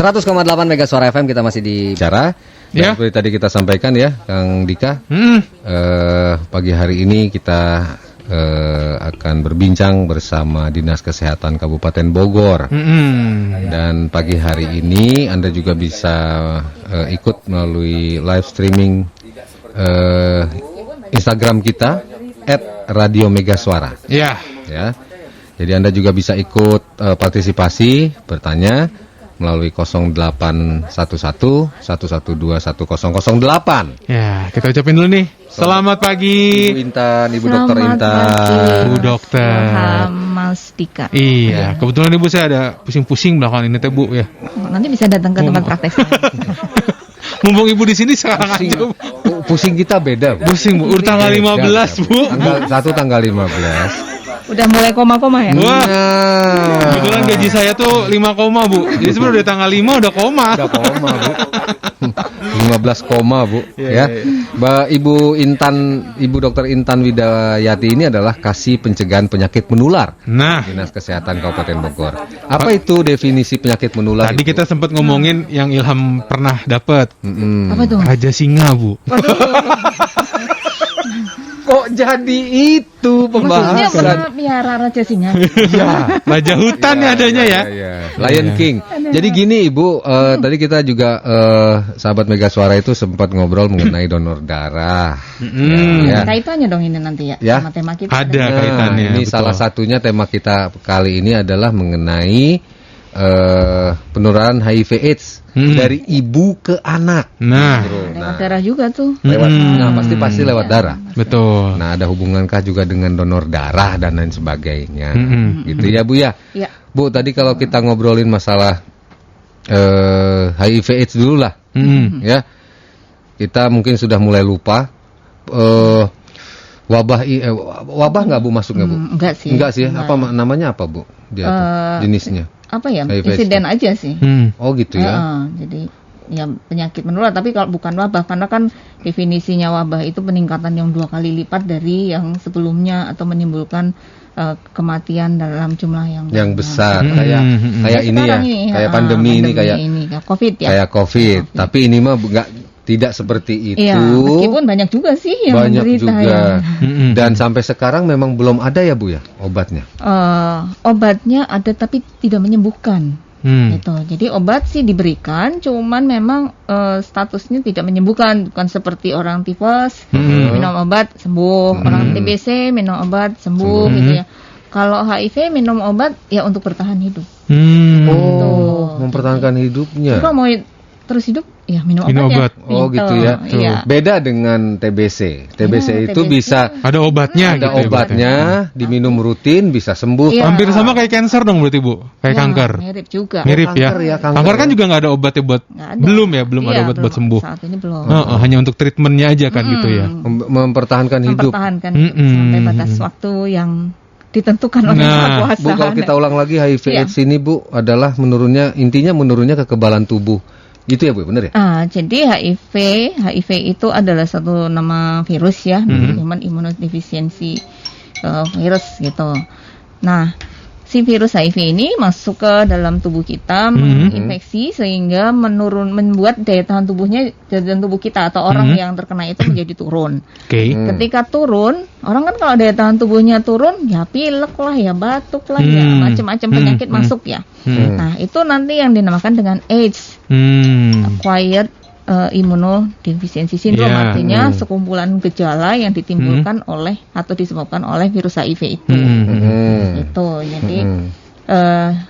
100,8 Mega Suara FM, kita masih di bicara. Dan seperti tadi kita sampaikan ya, Kang Dika, pagi hari ini kita akan berbincang bersama Dinas Kesehatan Kabupaten Bogor. Dan pagi hari ini Anda juga bisa ikut melalui live streaming Instagram kita @radiomegasuara. Ya. Jadi Anda juga bisa ikut partisipasi, bertanya melalui 0811-112-1008. Ya, kita ucapin dulu nih. Selamat pagi. Ibu Intan, Ibu Dokter Intan. Bu Dokter. Mas Dika. Iya, kebetulan Ibu saya ada pusing-pusing belakangan ini teh Bu ya. Nanti bisa datang ke tempat praktek saya. Mumpung Ibu di sini sekarang aja. Pusing kita beda, Bu. Pusing Bu, tanggal 15 Bu. Tanggal 15. Udah mulai koma-koma ya? Wah. Kebetulan gaji saya tuh 5 koma Bu. Jadi sebenarnya udah tanggal 5 udah koma. Udah koma Bu. 15 koma Bu. Ya. Mbak Ibu Intan, Ibu Dokter Intan Widayati ini adalah kasih pencegahan penyakit menular. Nah, Dinas Kesehatan Kabupaten Bogor. Apa itu definisi penyakit menular? Tadi kita sempat ngomongin yang Ilham pernah dapat. Apa tuh? Raja singa Bu. Kok jadi itu Maksudnya pembahasan? pernah piara raja singa? Ya. Raja hutan ya adanya ya. Lion King. Jadi gini Ibu, tadi kita juga sahabat Mega Suara itu sempat ngobrol mengenai donor darah. Ya. Kaitannya dong ini nanti ya, sama tema kita. Ada kaitannya. Ini betul. Salah satunya tema kita kali ini adalah mengenai penularan HIV/AIDS dari ibu ke anak. Lewat darah juga tuh. Pasti lewat darah. Betul. Nah, ada hubungankah juga dengan donor darah dan lain sebagainya? Gitu ya Bu ya. Ya. Bu, tadi kalau kita ngobrolin masalah HIV/AIDS dulu lah, ya. Kita mungkin sudah mulai lupa. Wabah nggak Bu masuknya Bu? Enggak sih. Apa namanya apa Bu? Dia jenisnya? Apa ya? HIV/AIDS insiden aja sih. Oh gitu ya. Jadi ya penyakit menular, tapi kalau bukan wabah, karena kan definisinya wabah itu peningkatan yang 2 kali lipat dari yang sebelumnya atau menimbulkan kematian dalam jumlah yang besar. Kayak ini ya, kayak pandemi ini, kayak COVID ya. Kayak COVID. Tapi ini mah tidak seperti itu. Iya, meskipun banyak juga sih yang menderita. Banyak juga. Dan sampai sekarang memang belum ada ya Bu ya obatnya? Obatnya ada tapi tidak menyembuhkan. Gitu. Jadi obat sih diberikan, cuman memang statusnya tidak menyembuhkan. Bukan seperti orang tifus, minum obat sembuh. Orang TBC minum obat sembuh gitu ya. Kalau HIV minum obat ya untuk bertahan hidup. Mempertahankan hidupnya. Kalau mau terus hidup ya minum obat. Oh gitu ya. Beda dengan TBC. TBC itu bisa ada obatnya. Ada obatnya, diminum rutin bisa sembuh. Hampir sama kayak cancer dong berarti Bu. Kayak kanker. Mirip juga. Mirip ya. Kanker kan juga nggak ada obatnya buat. Belum ada obat buat sembuh. Saat ini belum. Hanya untuk treatmentnya aja kan gitu ya. Mempertahankan hidup. Sampai batas waktu yang ditentukan oleh Maha Kuasa. Bu, kalau kita ulang lagi HIV/AIDS ini Bu adalah menurunnya kekebalan tubuh. Gitu ya Bu, benar ya? Jadi HIV itu adalah satu nama virus ya, Human Immunodeficiency virus gitu. Nah, si virus HIV ini masuk ke dalam tubuh kita, menginfeksi sehingga membuat daya tahan tubuh kita atau orang yang terkena itu menjadi turun. Ketika turun, orang kan kalau daya tahan tubuhnya turun, ya pilek lah, ya batuk lah, ya macam-macam penyakit masuk ya. Nah, itu nanti yang dinamakan dengan AIDS, Acquired Immunodeficiency Syndrome, artinya sekumpulan gejala yang ditimbulkan oleh atau disebabkan oleh virus HIV itu. Itu jadi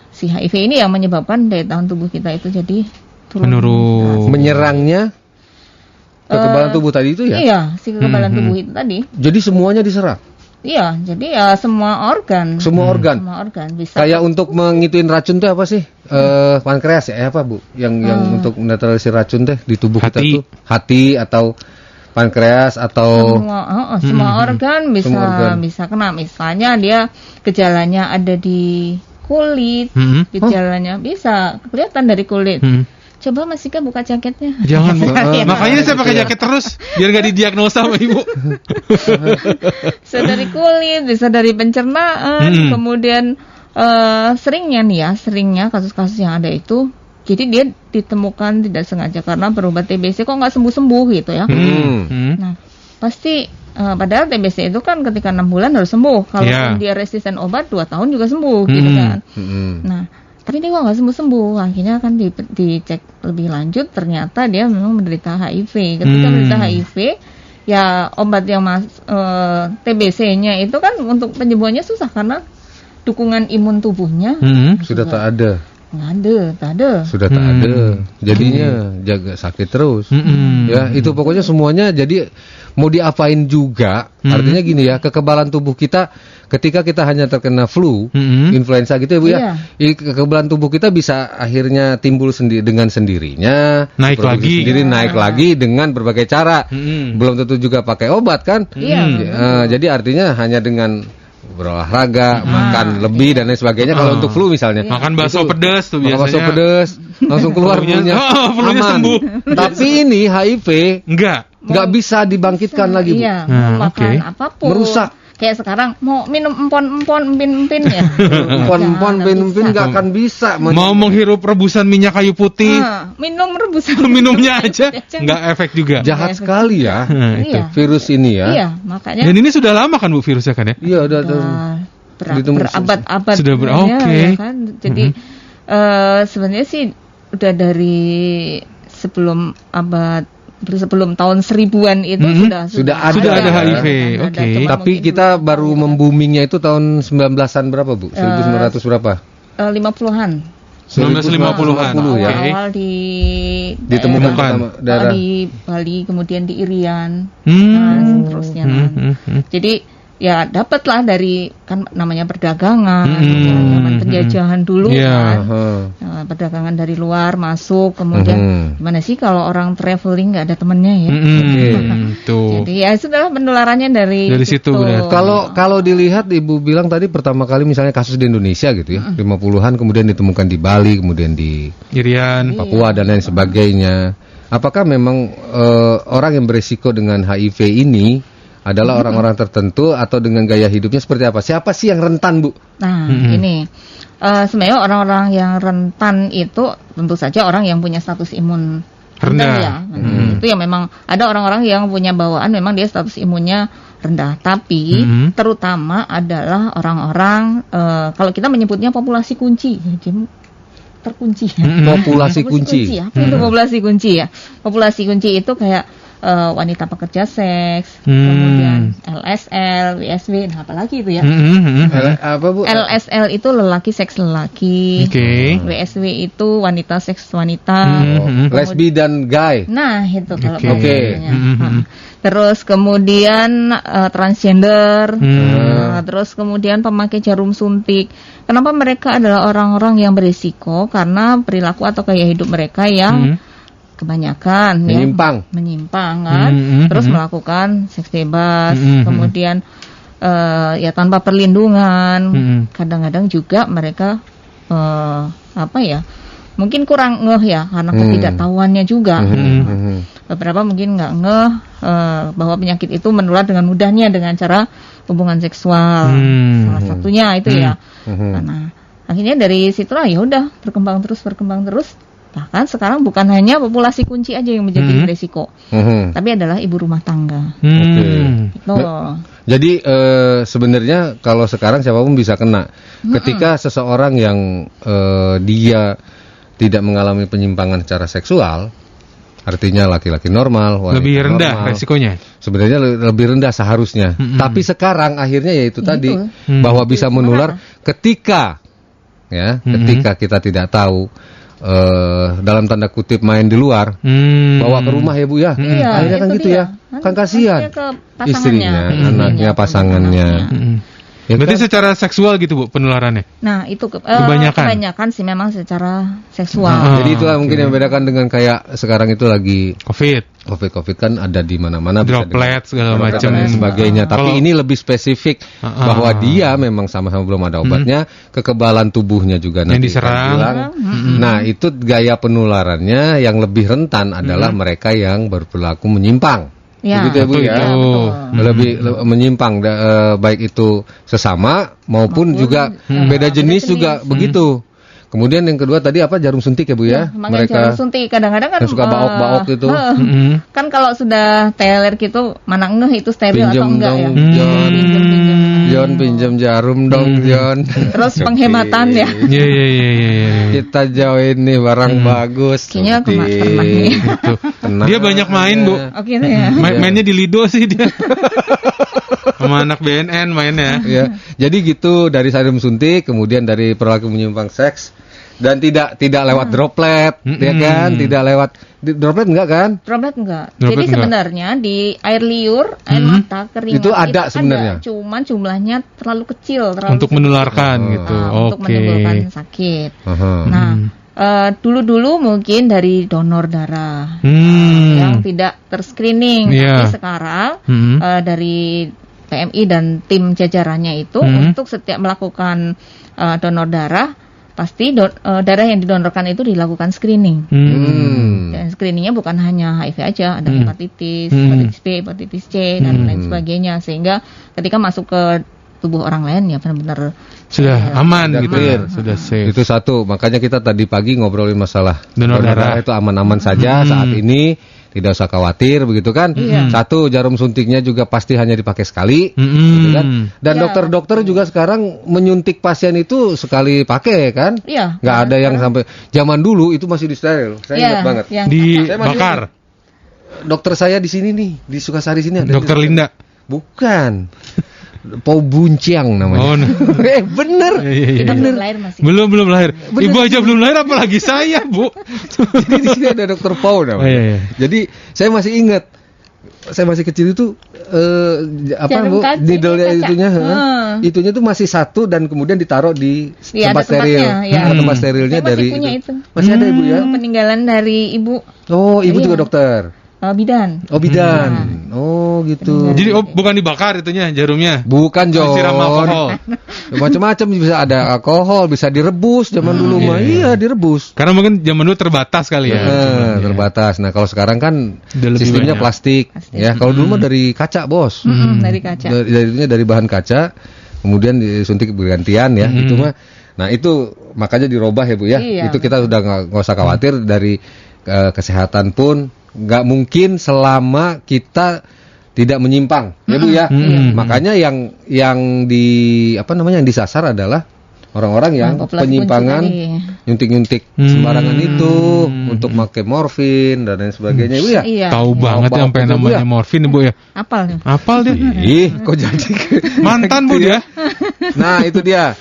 si HIV ini yang menyebabkan daya tahan tubuh kita itu jadi turun. Menyerangnya kekebalan tubuh tadi itu ya? Iya, si kekebalan tubuh itu tadi. Jadi semuanya diserang? Iya, jadi ya semua organ. Semua organ bisa. Kayak untuk mengituin racun tuh apa sih? Pankreas ya, apa Bu? Yang untuk menetralisir racun teh di tubuh kita tuh hati atau pankreas atau semua organ bisa kena. Misalnya dia gejalanya ada di kulit, gejalanya bisa kelihatan dari kulit. Coba Mas Ika buka jaketnya. Jangan Bu. Makanya saya pakai jaket terus biar nggak didiagnosa sama Ibu. Bisa dari kulit, bisa dari pencernaan, kemudian seringnya kasus-kasus yang ada itu Jadi dia ditemukan tidak sengaja karena berobat TBC kok nggak sembuh-sembuh gitu ya. Nah, pasti padahal TBC itu kan ketika 6 bulan harus sembuh. Kalau dia resisten obat 2 tahun juga sembuh gitu kan. Nah, tapi dia kok nggak sembuh-sembuh. Akhirnya kan dicek lebih lanjut, ternyata dia memang menderita HIV. Ketika menderita HIV, ya obat yang TBC-nya itu kan untuk penyembuhannya susah karena dukungan imun tubuhnya sudah tak ada. Nggak ada. Sudah tak ada. Jadinya jaga sakit terus. Ya, itu pokoknya semuanya jadi mau diapain juga. Artinya gini ya, kekebalan tubuh kita ketika kita hanya terkena flu, influenza gitu ya Bu ya. Kekebalan tubuh kita bisa akhirnya timbul dengan sendirinya, naik lagi dengan berbagai cara. Belum tentu juga pakai obat kan? Jadi artinya hanya dengan berolahraga, makan lebih dan lain sebagainya. Kalau untuk flu misalnya, makan bakso pedas tuh biasanya. Bakso pedas langsung keluar flunya sembuh. Tapi ini HIV nggak bisa dibangkitkan lagi, Bu. Makan apapun merusak. Kayak sekarang mau minum empon empin ya. empin nggak akan bisa. Mau menghirup rebusan minyak kayu putih, minum rebusan minumnya aja nggak efek juga. Jahat sekali ya itu virus ini ya. Iya, makanya. Dan ini sudah lama kan Bu virusnya kan ya? Iya, udah berabad-abad. Sudah ya kan? Jadi sebenarnya sih udah dari sebelum tahun 1000-an itu sudah ada HIV. Oke. Tapi kita baru memboomingnya itu tahun 1900-an berapa, Bu? 1900 berapa? 50-an. 1950-an ya. Awal ditemukan daerah di Bali, kemudian di Irian, nah seterusnya. Jadi ya dapatlah dari kan namanya perdagangan, zaman penjajahan dulu kan, perdagangan dari luar masuk, kemudian gimana sih kalau orang traveling nggak ada temennya ya? Jadi ya sudahlah penularannya dari situ. Kalau dilihat Ibu bilang tadi pertama kali misalnya kasus di Indonesia gitu ya, 50-an kemudian ditemukan di Bali, kemudian di Irian, Papua dan lain sebagainya. Apakah memang orang yang beresiko dengan HIV ini adalah orang-orang tertentu atau dengan gaya hidupnya seperti apa? Siapa sih yang rentan, Bu? Nah, ini sebenarnya orang-orang yang rentan itu tentu saja orang yang punya status imun rendah ya. Itu yang memang ada orang-orang yang punya bawaan memang dia status imunnya rendah. Tapi terutama adalah orang-orang kalau kita menyebutnya populasi kunci. Jadi terkunci. Populasi kunci. Apa itu populasi kunci ya? Populasi kunci itu kayak wanita pekerja seks, kemudian LSL, WSW, nah apalagi itu ya? Apa Bu? LSL itu lelaki seks lelaki, WSW itu wanita seks wanita, lesbi dan gay. Nah itu kalau terus kemudian transgender, terus kemudian pemakai jarum suntik. Kenapa mereka adalah orang-orang yang berisiko? Karena perilaku atau gaya hidup mereka yang kebanyakan menyimpang kan, terus melakukan seks bebas, kemudian ya tanpa perlindungan, kadang-kadang juga mereka mungkin kurang ngeh ya karena ketidaktahuannya juga. Beberapa mungkin nggak ngeh bahwa penyakit itu menular dengan mudahnya dengan cara hubungan seksual, salah satunya itu ya. Karena akhirnya dari situlah ya udah berkembang terus. Bahkan sekarang bukan hanya populasi kunci aja yang menjadi beresiko, tapi adalah ibu rumah tangga. Jadi sebenarnya kalau sekarang siapapun bisa kena. Ketika seseorang yang dia tidak mengalami penyimpangan secara seksual, artinya laki-laki normal, wanita lebih rendah normal, resikonya. Sebenarnya lebih rendah seharusnya. Tapi sekarang akhirnya yaitu tadi bahwa bisa menular ketika kita tidak tahu. Dalam tanda kutip main di luar, bawa ke rumah ya Bu ya, akhirnya kan gitu ya, kan kasihan istrinya, anaknya, pasangannya. Ya, berarti kan? Secara seksual gitu Bu penularannya? Nah itu kebanyakan sih memang secara seksual. Jadi itulah mungkin yang membedakan dengan kayak sekarang itu lagi COVID kan ada di mana-mana, droplet segala macam dan sebagainya. Tapi ini lebih spesifik bahwa dia memang sama-sama belum ada obatnya, kekebalan tubuhnya juga nanti diserang. Nah itu gaya penularannya yang lebih rentan adalah mereka yang berperilaku menyimpang. Begitu ya Bu ya, lebih menyimpang baik itu sesama maupun juga beda jenis juga begitu. Kemudian yang kedua tadi apa, jarum suntik ya Bu ya? Makanya jarum suntik kadang-kadang kan suka baok-baok itu. Kan kalau sudah teler gitu mana ngeh itu steril atau enggak ya? Jon pinjam jarum dong Jon. Terus penghematan ya. Iya. Kita jauhin nih barang bagus. Kayaknya pernah nih. Gitu. Dia banyak main Bu. Oke ya. Mainnya di Lido sih dia. Sama anak BNN mainnya. Ya. Jadi gitu dari jarum suntik, kemudian dari perilaku menyimpang seks, dan tidak lewat droplet, ya kan? Tidak lewat droplet enggak kan? Droplet enggak. Jadi sebenarnya di air liur, air mata, keringat itu ada sebenarnya. Cuman jumlahnya terlalu kecil, untuk menularkan gitu. Untuk menimbulkan sakit. Nah, dulu mungkin dari donor darah yang tidak terscreening, tapi sekarang dari PMI dan tim jajarannya itu untuk setiap melakukan donor darah pasti darah yang didonorkan itu dilakukan screening. Dan screeningnya bukan hanya HIV aja, ada hepatitis, hepatitis B, hepatitis C dan lain sebagainya, sehingga ketika masuk ke tubuh orang lain ya benar-benar sudah aman gitu ya, sudah safe. Itu satu, makanya kita tadi pagi ngobrolin masalah donor darah itu aman-aman saja saat ini. Tidak usah khawatir begitu kan. Satu, jarum suntiknya juga pasti hanya dipakai sekali gitu kan. Dan dokter-dokter juga sekarang menyuntik pasien itu sekali pakai kan. Nggak ada yang sampai zaman dulu itu masih disteril. Saya ingat banget. Dibakar. Dokter saya di sini nih, di Sukasari sini ada. Dokter Linda. Bukan. Pau Bunciang namanya. Bener. Belum lahir masih. Belum lahir. Ibu aja belum lahir, apalagi saya, Bu. Jadi di sini ada Dokter Pau namanya. Jadi saya masih ingat. Saya masih kecil itu Bu, needle-nya itunya tuh masih satu dan kemudian ditaruh di tempat steril. Tempat sterilnya dari itu. Masih ada Ibu ya? Peninggalan dari Ibu. Oh, Ibu juga dokter. Bidan. Oh gitu. Jadi bukan dibakar itunya jarumnya. Bukan Jon. Disiram alkohol. Macam-macam, bisa ada alkohol, bisa direbus zaman dulu mah. Iya, direbus. Karena mungkin zaman dulu terbatas kali ya. Terbatas. Nah, kalau sekarang kan sistemnya plastik. Ya, kalau dulu mah dari kaca, Bos. Dari kaca. Dari bahan kaca, kemudian disuntik bergantian ya. Itu mah. Nah, itu makanya dirubah ya, Bu ya. Itu kita sudah nggak usah khawatir dari kesehatan pun. Nggak mungkin selama kita tidak menyimpang, ya Bu ya. Makanya yang yang disasar adalah orang-orang yang penyimpangan, nyuntik-nyuntik sembarangan itu untuk pakai morfin dan lain sebagainya, Ibu ya. Tahu banget sampai namanya morfin, Ibu ya. Apal dia. Kok jadi mantan Bu dia. Nah, itu dia.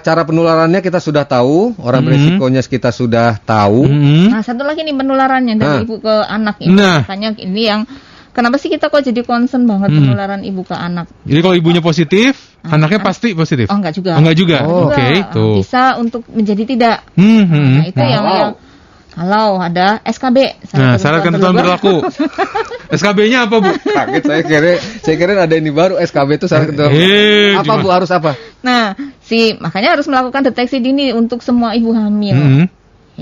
Cara penularannya kita sudah tahu, orang beresikonya kita sudah tahu. Nah, satu lagi nih penularannya dari ibu ke anak ini. Makanya ini yang kenapa sih kita kok jadi concern banget penularan ibu ke anak? Jadi kalau ibunya positif, anaknya pasti positif. Enggak juga. Enggak juga. Oke, tuh. Bisa untuk menjadi tidak. Nah, itu yang kalau ada SKB, syarat ketentuan berlaku. SKB-nya apa, Bu? Kaget saya kira ada ini baru, SKB itu syarat ketentuan. Apa Bu, harus apa? Nah, makanya harus melakukan deteksi dini untuk semua ibu hamil.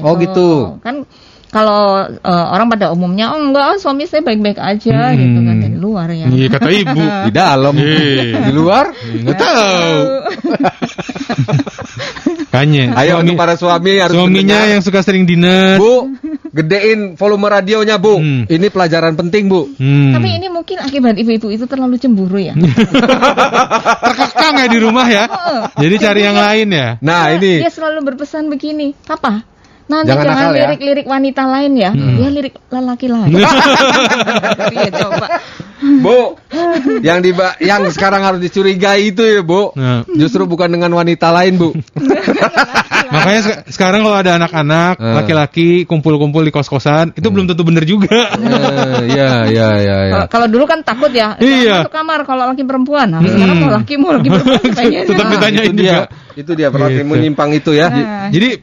Oh gitu. Kan kalau orang pada umumnya enggak, suami saya baik-baik aja gitu kan, dari luar ya. Iya, kata ibu. Di dalam. Di luar? Enggak tahu. Kayaknya. Ayo untuk para suami harus suaminya yang suka sering dinner. Bu, gedein volume radionya, Bu. Ini pelajaran penting, Bu. Tapi ini mungkin akibat ibu-ibu itu terlalu cemburu ya. Terkekang ya di rumah ya. Jadi cari yang lain ya. Nah, ini. Dia selalu berpesan begini, "Papa, nanti jangan lirik-lirik wanita lain ya. Dia lirik lelaki lain." Iya, coba. Bu, yang sekarang harus dicurigai itu ya, Bu. Justru bukan dengan wanita lain, Bu. Makanya sekarang kalau ada anak-anak laki-laki kumpul-kumpul di kos-kosan, itu belum tentu benar juga. Iya. Kalau dulu kan takut ya. Masuk kamar kalau laki perempuan. Nah, sekarang mau laki perempuan tetap ditanyain juga. Itu dia perlakuan menyimpang itu ya. Jadi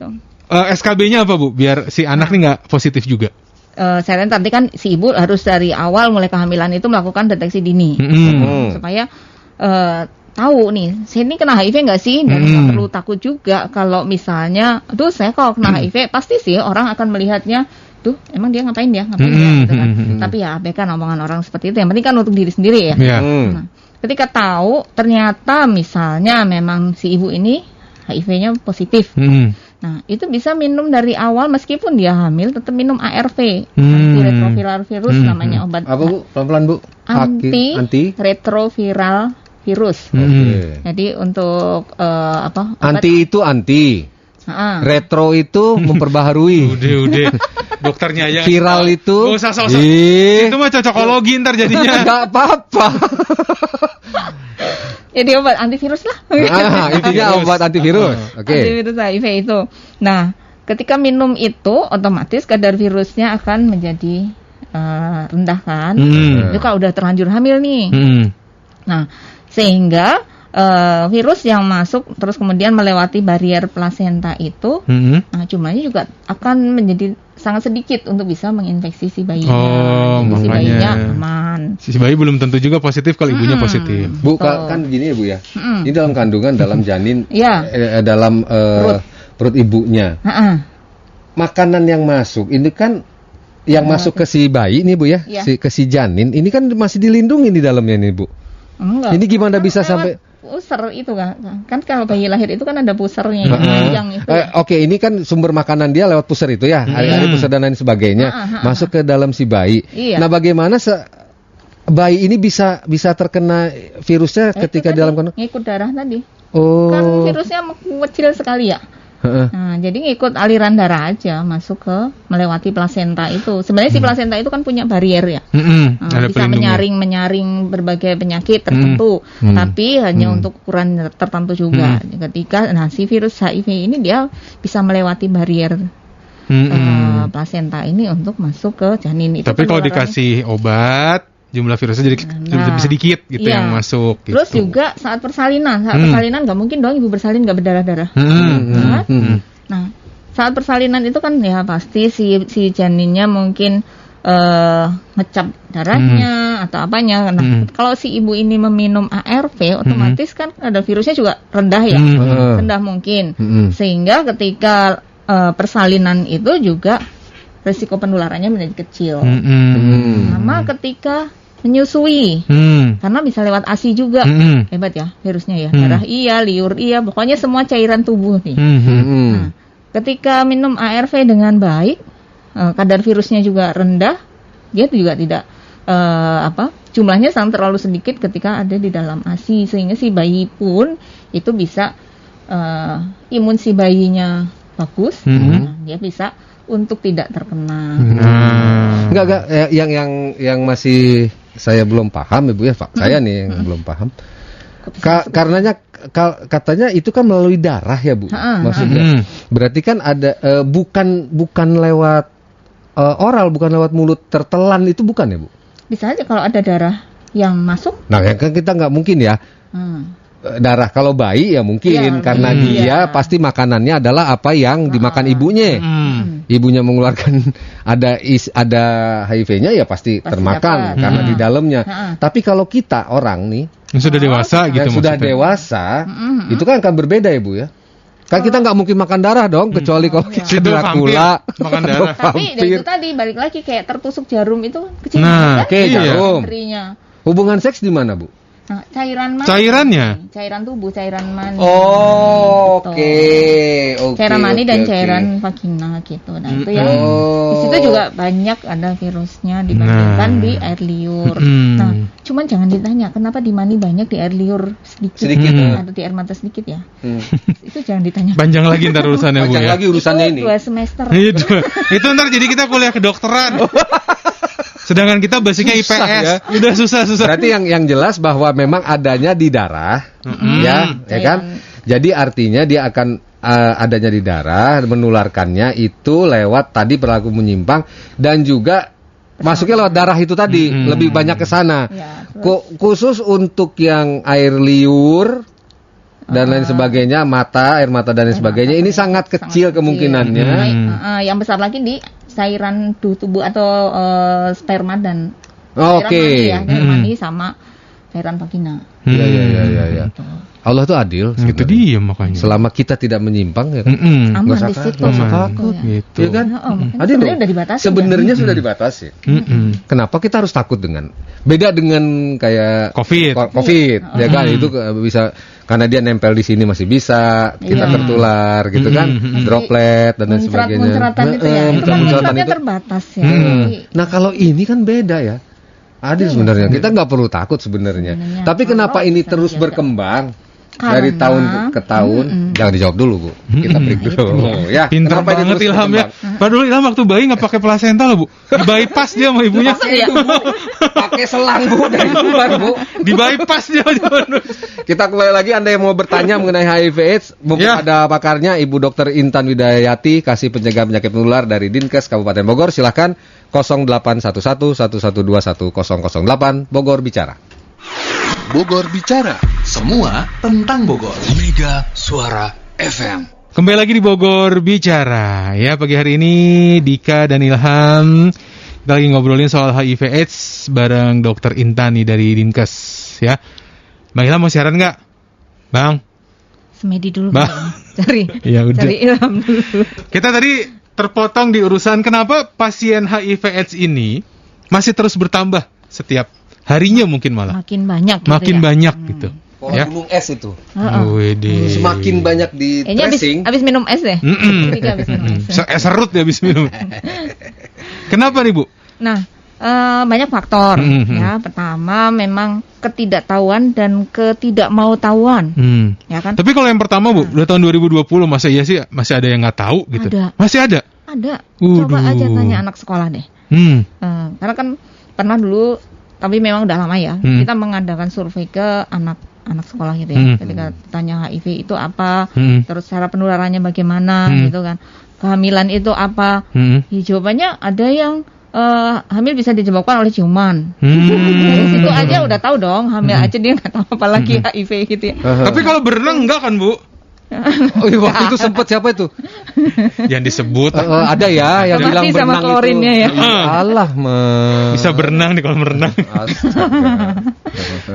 SKB-nya apa, Bu? Biar si anak nih nggak positif juga. Saya nanti kan si ibu harus dari awal mulai kehamilan itu melakukan deteksi dini supaya tahu nih, saya ini kena HIV nggak sih, dan nggak perlu takut juga kalau misalnya, saya kalau kena HIV pasti sih orang akan melihatnya, emang dia ngapain dia gitu kan. Tapi ya abaikan omongan orang seperti itu, yang penting kan untuk diri sendiri ya. Nah, ketika tahu ternyata misalnya memang si ibu ini HIV-nya positif. Nah, itu bisa minum dari awal meskipun dia hamil, tetap minum ARV, antiretroviral virus namanya obat. Apa Bu? Pelan-pelan Bu. Antiretroviral virus. Jadi untuk obat Anti itu anti. Retro itu memperbaharui. Udah. Dokternya aja. Viral itu. Gak usah sosok. Itu mah cocokologi ntar jadinya. Gak apa-apa. Jadi obat antivirus lah. Intinya obat antivirus. Oke. Antivirus HIV itu. Nah, ketika minum itu otomatis kadar virusnya akan menjadi rendah kan. Itu kalau udah terlanjur hamil nih. Nah, sehingga virus yang masuk terus kemudian melewati barier plasenta itu, nah jumlahnya juga akan menjadi sangat sedikit untuk bisa menginfeksi si bayinya. Jadi si bayinya aman. Si bayi belum tentu juga positif kalau ibunya positif. Bu, kan gini ya Bu ya. Ini dalam kandungan, dalam janin, dalam perut ibunya. Makanan yang masuk ini kan yang masuk ke si bayi nih Bu ya, ke si janin ini kan masih dilindungi di dalamnya nih Bu. Enggak. Ini gimana bisa sampai puser itu kan kalau bayi lahir itu kan ada pusernya yang panjang itu. Oke, ini kan sumber makanan dia lewat puser itu ya, hari-hari puser dan lain sebagainya masuk ke dalam si bayi. Nah, bagaimana bayi ini bisa terkena virusnya ketika di dalam kandungan? Ngikut darah tadi. Kan virusnya kecil sekali ya. Nah, jadi ngikut aliran darah aja masuk ke melewati plasenta itu. Sebenarnya si plasenta itu kan punya barier ya. Bisa menyaring berbagai penyakit tertentu, tapi hanya untuk ukuran tertentu juga. Ketika si virus HIV ini dia bisa melewati barier plasenta ini untuk masuk ke janin itu. Tapi kalau dikasih obat jumlah virusnya jadi lebih sedikit gitu yang masuk. Gitu. Terus juga saat persalinan nggak mungkin dong ibu bersalin nggak berdarah-darah. Nah, saat persalinan itu kan ya pasti si janinnya mungkin ngecap darahnya atau apanya. Nah, kalau si ibu ini meminum ARV, otomatis kan ada virusnya juga rendah ya, rendah mungkin. Sehingga ketika persalinan itu juga risiko penularannya menjadi kecil. Sama ketika menyusui, karena bisa lewat ASI juga, hebat ya virusnya ya, darah liur pokoknya semua cairan tubuh nih. Nah, ketika minum ARV dengan baik, kadar virusnya juga rendah, dia juga tidak jumlahnya sangat terlalu sedikit ketika ada di dalam ASI, sehingga si bayi pun itu bisa imun si bayinya bagus, dia bisa untuk tidak terkena. Enggak yang masih saya belum paham Ibu ya, Pak. Saya nih yang belum paham. Karenanya katanya itu kan melalui darah ya Bu. Maksudnya berarti kan ada bukan lewat oral, bukan lewat mulut tertelan, itu bukan ya Bu? Bisa aja kalau ada darah yang masuk. Nah, kan kita nggak mungkin ya. Darah kalau bayi ya mungkin karena dia pasti makanannya adalah apa yang dimakan ibunya. Ibunya mengeluarkan ada HIV-nya ya pasti termakan karena di dalamnya. Tapi kalau kita orang nih yang sudah dewasa gitu, yang sudah dewasa itu kan akan berbeda ya Bu ya. Kan kita nggak mungkin makan darah dong, kecuali kalau kita Dracula makan darah. Tapi itu tadi balik lagi kayak tertusuk jarum itu kecil. Jarum. Hubungan seks di mana Bu? Nah, cairan mani. Cairan tubuh, cairan mani. Oke. Cairan mani dan cairan vagina gitu. Nah, itu yang di situ juga banyak ada virusnya dibandingkan di air liur. Nah, cuman jangan ditanya kenapa di mani banyak, di air liur sedikit. Atau di air mata sedikit ya. Itu jangan ditanya. Panjang lagi ntar urusannya Bu ya. Panjang lagi urusannya ini. 2 semester. Itu ntar jadi kita kuliah kedokteran. Sedangkan kita basicnya IPS, ya? Udah susah. Berarti yang jelas bahwa memang adanya di darah, ya kan? Jadi artinya dia akan adanya di darah, menularkannya itu lewat tadi perilaku menyimpang dan juga masuknya lewat darah itu tadi, lebih banyak ke sana. Ya, khusus untuk yang air liur dan lain sebagainya, air mata dan lain sebagainya, ini sangat kecil kemungkinannya. Yang besar lagi di cairan tubuh atau sperma dan cairan mani ya, cairan mani sama cairan vagina. Iya. Allah itu adil. Itu dia makanya. Selama kita tidak menyimpang ya kan. Aman di situ. Nggak usah takut. Gitu. Ya kan? Adil udah dibatasi. Sebenarnya sudah dibatasi. Kenapa kita harus takut dengan? Beda dengan kayak COVID, ya kan? Itu bisa karena dia nempel di sini masih bisa kita tertular gitu kan, droplet dan lain sebagainya. Muncrat-muncratan itu ya. Itu kan muncratnya terbatas ya. Nah kalau ini kan beda ya. Adil sebenarnya. Kita nggak perlu takut sebenarnya. Tapi kenapa ini terus berkembang dari tahun ke tahun? Jangan dijawab dulu, Bu. Kita break dulu. Ya. Pintar banget Ilham ya. Padahal Ilham waktu bayi nggak pakai plasenta loh, Bu. Di bypass dia sama ibunya. Pakai selang, Bu, dari luar, Bu. Di bypass dia. Kita kembali lagi, Anda yang mau bertanya mengenai HIV/AIDS, mungkin ada pakarnya Ibu Dr. Intan Widayati, kasih pencegah penyakit menular dari Dinkes Kabupaten Bogor. Silakan 0811-112-1008 Bogor Bicara. Bogor Bicara, semua tentang Bogor. Mega Suara FM. Kembali lagi di Bogor Bicara. Ya, pagi hari ini Dika dan Ilham kita lagi ngobrolin soal HIV/AIDS bareng Dr. Intan nih dari Dinkes ya. Bang Ilham mau siaran nggak? Bang? Semedi dulu. Bang? Cari Ilham dulu. Kita tadi terpotong di urusan kenapa pasien HIV/AIDS ini masih terus bertambah setiap harinya, mungkin malah makin banyak gitu. Makin banyak gitu. Pola gunung es itu. Semakin banyak di tracing. Habis minum es deh. Habis minum es. Serut ya habis minum. Kenapa nih, Bu? Nah, banyak faktor ya. Pertama memang ketidaktahuan dan ketidakmautawan. Ya kan? Tapi kalau yang pertama, Bu, udah tahun 2020 masa iya sih masih ada yang nggak tahu gitu? Ada. Masih ada? Ada. Coba aja tanya anak sekolah deh. Karena kan pernah dulu, tapi memang udah lama ya. Kita mengadakan survei ke anak sekolah gitu ya. Ketika tanya HIV itu apa, terus cara penularannya bagaimana gitu kan. Kehamilan itu apa? Ya, jawabannya ada yang hamil bisa disebabkan oleh ciuman. Dari situ aja udah tahu dong, hamil aja dia nggak tahu apalagi HIV gitu ya. Tapi kalau berenang enggak kan, Bu? Waktu itu sempat siapa itu? Yang disebut ada ya yang bilang berenang sama klorinnya itu. Ya. Allah bisa berenang di kolam renang.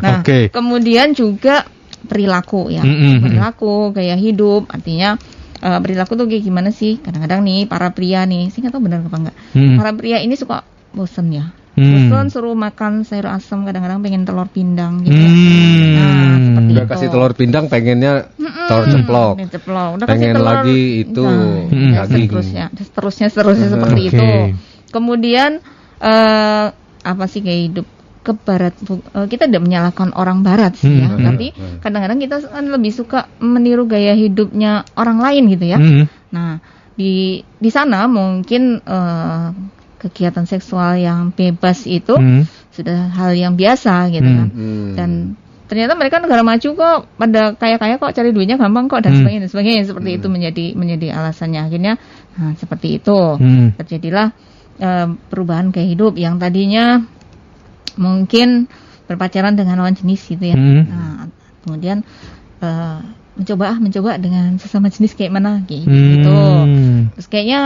Nah, kemudian juga perilaku ya. Perilaku, gaya hidup, artinya perilaku tuh kayak gimana sih? Kadang-kadang nih para pria nih, saya nggak tahu benar apa enggak. Para pria ini suka bosen ya. Bosen suruh makan sayur asam, kadang-kadang pengen telur pindang gitu. Nah, seperti udah itu. Kasih telur pindang pengennya telur ceplok. Udah pengen telur, lagi itu daging. Seterusnya seperti itu. Kemudian apa sih gaya hidup ke barat? Kita tidak menyalahkan orang barat sih ya, tapi kadang-kadang kita kan lebih suka meniru gaya hidupnya orang lain gitu ya. Nah, di sana mungkin kegiatan seksual yang bebas itu sudah hal yang biasa gitu kan. Dan ternyata mereka negara maju kok, pada kaya-kaya kok, cari duitnya gampang kok, dan sebagainya seperti itu menjadi alasannya. Akhirnya seperti itu terjadilah perubahan gaya hidup yang tadinya mungkin berpacaran dengan lawan jenis gitu ya. Nah, kemudian mencoba dengan sesama jenis kayak mana gitu. Terus kayaknya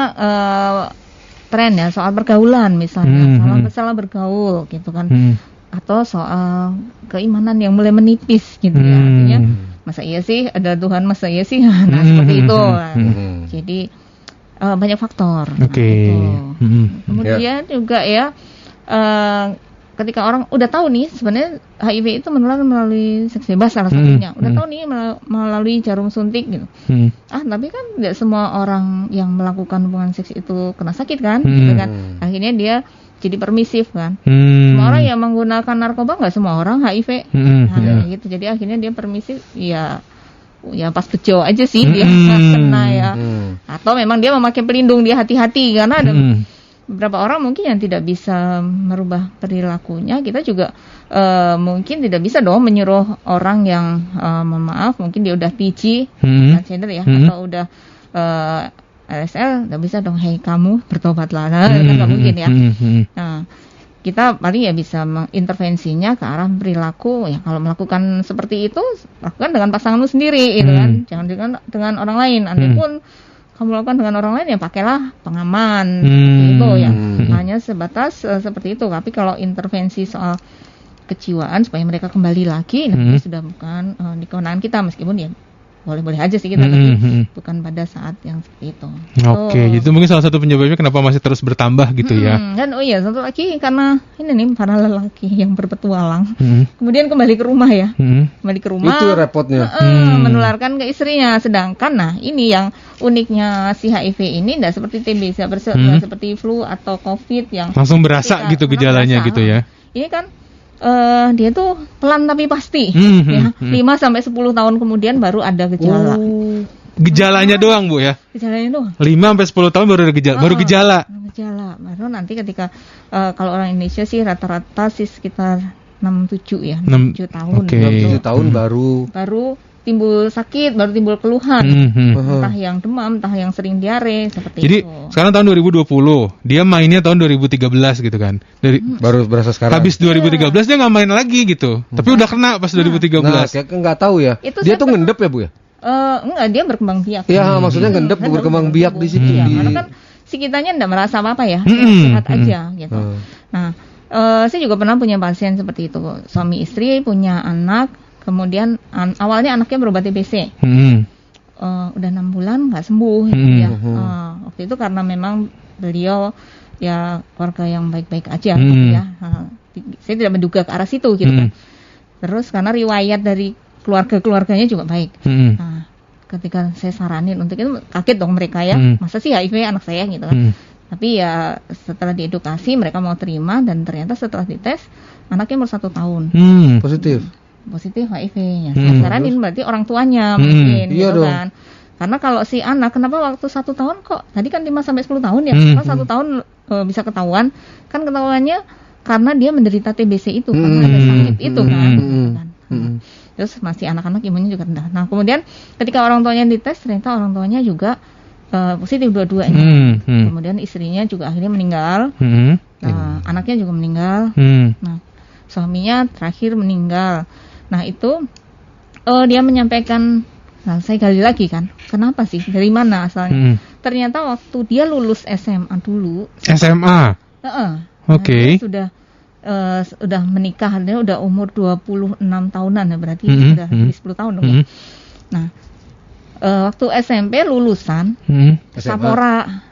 tren ya soal pergaulan misalnya, salah bergaul gitu kan. Atau soal keimanan yang mulai menipis gitu ya. Artinya masa iya sih ada Tuhan, masa iya sih. Nah, seperti itu. Jadi banyak faktor. Kemudian juga ya ketika orang udah tahu nih sebenarnya HIV itu menular melalui seks bebas salah satunya, udah tahu nih melalui jarum suntik gitu. Tapi kan tidak semua orang yang melakukan hubungan seks itu kena sakit kan, gitu kan. Akhirnya dia jadi permisif kan. Semua orang yang menggunakan narkoba nggak semua orang HIV. Gitu. Jadi akhirnya dia permisif ya pas bejo aja sih dia kena ya. Atau memang dia memakai pelindung, dia hati-hati karena ada beberapa orang mungkin yang tidak bisa merubah perilakunya. Kita juga mungkin tidak bisa dong menyuruh orang yang maaf mungkin dia udah PG, transgender ya, atau udah LSL, tidak bisa dong, hei kamu bertobatlah, kan nggak mungkin ya. Nah, kita paling ya bisa mengintervensinya ke arah perilaku ya. Kalau melakukan seperti itu, lakukan dengan pasanganmu sendiri, gitu kan. Jangan dengan orang lain. Andai pun kamu lakukan dengan orang lain ya pakailah pengaman, seperti itu ya. Hanya sebatas seperti itu. Tapi kalau intervensi soal kejiwaan supaya mereka kembali lagi. Nah, itu sudah bukan di kewenangan kita, meskipun ya boleh-boleh aja sih kita, tapi bukan pada saat yang seperti itu. Oke, itu mungkin salah satu penyebabnya kenapa masih terus bertambah gitu ya. Dan satu lagi karena ini nih para lelaki yang berpetualang, kemudian kembali ke rumah ya, kembali ke rumah. Itu repotnya. Menularkan ke istrinya. Sedangkan ini yang uniknya si HIV ini tidak seperti TB, seperti flu atau COVID yang langsung berasa gitu gejalanya gitu ya. Ini kan dia tuh pelan tapi pasti, ya. 5-10 tahun kemudian baru ada gejala. Gejalanya doang Bu ya? Gejalanya doang. 5-10 tahun baru ada gejala. Baru gejala. Baru nanti ketika kalau orang Indonesia sih rata-rata sih sekitar 6-7 ya, 7 tahun. Okay. 7 tahun baru timbul sakit, baru timbul keluhan, entah yang demam, entah yang sering diare, seperti Jadi, itu. Jadi sekarang tahun 2020, dia mainnya tahun 2013 gitu kan. Baru berasa sekarang. Habis 2013 dia nggak main lagi gitu. Tapi udah kena pas 2013. Nah, kayak nggak tahu ya. Dia tuh ngendep ya Bu ya? Enggak, dia berkembang biak. Ya, maksudnya ngendep berkembang biak di situ. Karena kan si kitanya enggak merasa apa-apa ya, sehat aja gitu. Nah, saya juga pernah punya pasien seperti itu. Suami istri punya anak, kemudian awalnya anaknya berobat TBC. Udah 6 bulan nggak sembuh ya. Waktu itu karena memang beliau ya keluarga yang baik-baik aja gitu ya. Saya tidak menduga ke arah situ gitu kan. Terus karena riwayat dari keluarganya juga baik. Nah, ketika saya saranin untuk itu, kaget dong mereka ya. Masa sih HIV anak saya gitu kan. Tapi ya setelah diedukasi mereka mau terima, dan ternyata setelah dites anaknya umur 1 tahun. Positif HIV-nya. Saya saranin berarti orang tuanya mungkin gitu kan. Karena kalau si anak, kenapa waktu 1 tahun kok? Tadi kan 5-10 tahun ya. Kenapa 1 tahun bisa ketahuan? Kan ketahuannya karena dia menderita TBC itu, karena ada sakit itu kan. Terus masih anak-anak imunnya juga rendah. Nah, kemudian ketika orang tuanya dites, ternyata orang tuanya juga positif dua-duanya. Kemudian istrinya juga akhirnya meninggal. Anaknya juga meninggal. Nah, suaminya terakhir meninggal. Nah, itu dia menyampaikan, nah saya gali lagi kan, kenapa sih, dari mana asalnya? Ternyata waktu dia lulus SMA dulu. SMA? Oke. Dia sudah menikah, dia udah umur 26 tahunan ya, berarti sudah lebih 10 tahun dong ya. Nah, waktu SMP lulusan Sapora,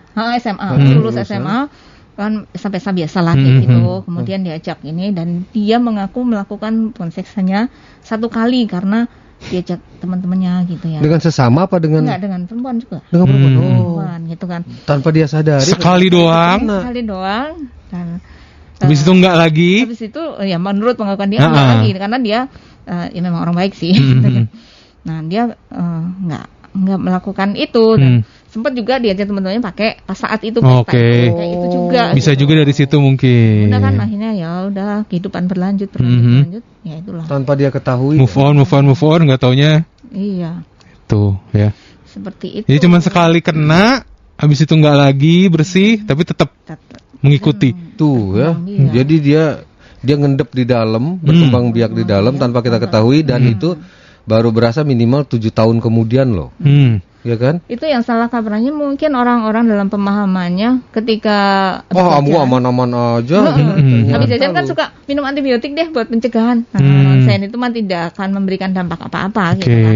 lulus SMA kan sampai biasa lah gitu. Kemudian diajak ini, dan dia mengaku melakukan seks hanya 1 kali karena diajak teman-temannya gitu ya. Dengan sesama apa dengan? Enggak, dengan perempuan juga. Dengan perempuan. Perempuan gitu kan. Tanpa dia sadari. Sekali doang. Dan habis itu enggak lagi. Habis itu ya menurut pengakuan dia enggak lagi, karena dia ya memang orang baik sih. Nah, dia enggak melakukan itu, dan sempat juga diajak teman-temannya pakai pas saat itu pesta itu juga. Bisa juga dari situ mungkin. Udah kan akhirnya ya udah kehidupan berlanjut, ya itulah. Tanpa dia ketahui. Move on, nggak taunya. Iya. Tuh ya. Seperti itu. Jadi cuma sekali kena, habis itu nggak lagi bersih, tapi tetap mengikuti. Tuh ya. Jadi dia ngendep di dalam, berkembang biak di dalam tanpa kita ketahui, dan itu baru berasa minimal 7 tahun kemudian loh. Ya kan? Itu yang salah kaprahnya mungkin orang-orang dalam pemahamannya ketika kamu aman-aman aja. Habis jajan kan suka minum antibiotik deh buat pencegahan. Nonsen itu mah tidak akan memberikan dampak apa-apa gitu kan.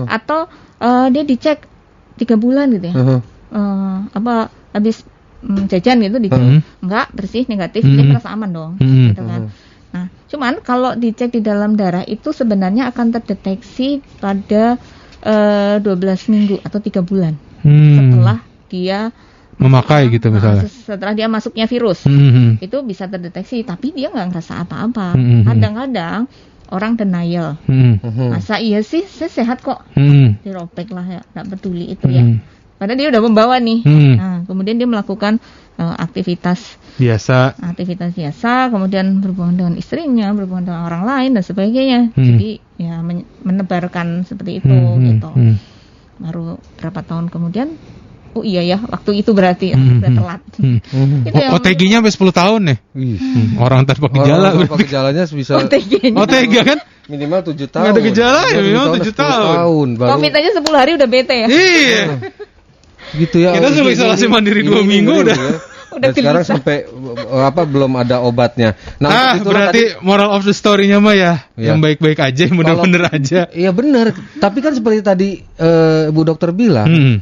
Atau dia dicek 3 bulan gitu ya. Habis jajan gitu dicek enggak, bersih, negatif, dia merasa aman dong gitu kan. Nah, cuman kalau dicek di dalam darah itu sebenarnya akan terdeteksi pada 12 minggu atau 3 bulan setelah dia memakai gitu misalnya. Setelah dia masuknya virus, itu bisa terdeteksi, tapi dia nggak ngerasa apa-apa. Kadang-kadang orang denial, masa iya sih, saya sehat kok, diropek lah ya, nggak peduli itu ya. Padahal dia udah membawa nih. Nah, kemudian dia melakukan aktivitas biasa, kemudian berhubungan dengan istrinya, berhubungan dengan orang lain dan sebagainya. Jadi ya menebarkan seperti itu gitu. Baru berapa tahun kemudian, oh iya ya, waktu itu berarti udah telat. OTG-nya sampai 10 tahun nih. Orang tanpa gejala. Tanpa gejalanya bisa. OTG kan? Minimal 7 tahun. Nggak ada gejala ya, minimal 7 tahun. Covid aja 10 hari udah bete ya. Iya. Gitu ya. Kita suruh isolasi mandiri 2 minggu udah. Dan sekarang sampai belum ada obatnya. Nah, berarti moral of the story-nya mah yang baik-baik aja, bener-bener aja. Iya benar. Tapi kan seperti tadi Bu Dokter bilang,